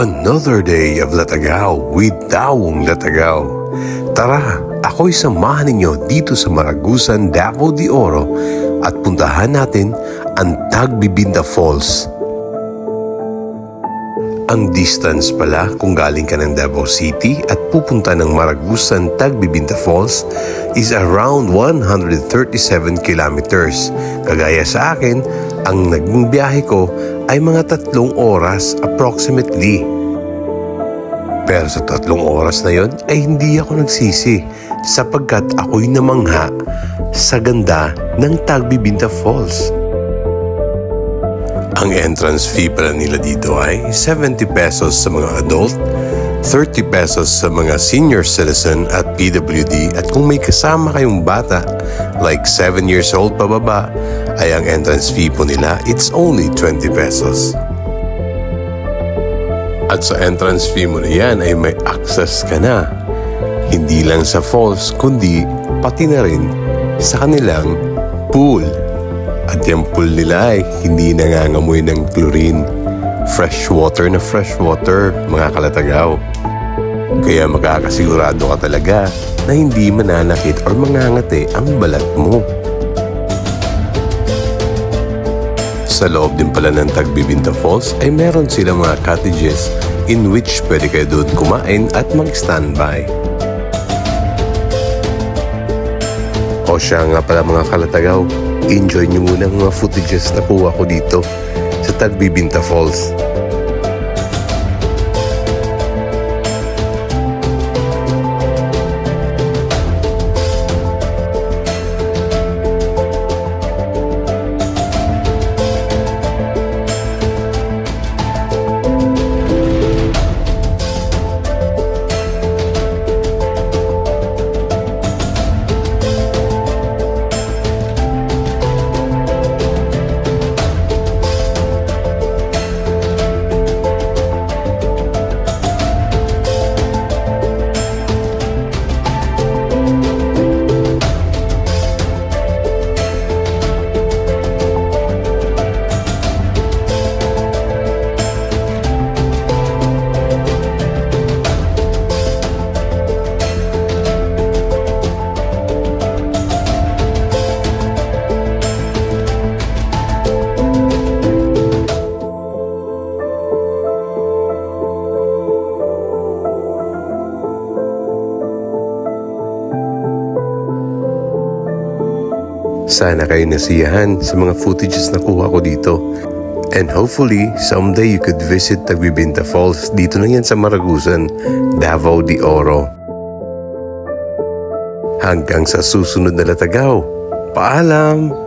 Another day of Latagaw with Dawong Latagaw. Tara, ako'y samahan ninyo dito sa Maragusan, Davao de Oro at puntahan natin ang Tagbibinda Falls. Ang distance pala kung galing ka ng Davao City at pupunta ng Maragusan, Tagbibinda Falls is around 137 kilometers. Kagaya sa akin, ang naging biyahe ko ay mga 3 oras approximately. Pero sa 3 oras na yon ay hindi ako nagsisi sapagkat ako'y namangha sa ganda ng Tagbibinda Falls. Ang entrance fee pala nila dito ay 70 pesos sa mga adult, 30 pesos sa mga senior citizen at PWD, at kung may kasama kayong bata like 7 years old pababa ay ang entrance fee po nila it's only 20 pesos. At sa entrance fee mo na yan ay may access ka na hindi lang sa falls kundi pati na rin sa kanilang pool. At yung pool nila ay hindi nangangamoy ng chlorine. Fresh water na fresh water, mga kalatagaw. Kaya makakasigurado ka talaga na hindi mananakit or mangangati ang balat mo. Sa loob din pala ng Tagbibinda Falls ay meron silang mga cottages in which pwede kayo doon kumain at mag-standby. O siya nga pala mga kalatagaw, enjoy nyo muna mga footages na kuha ko dito sa Tagbibinda Falls. Sana kayo nasiyahan sa mga footages na kuha ko dito. And hopefully, someday you could visit Tagbibinda Falls. Dito na yan sa Maragusan, Davao de Oro. Hanggang sa susunod na Latagaw. Paalam!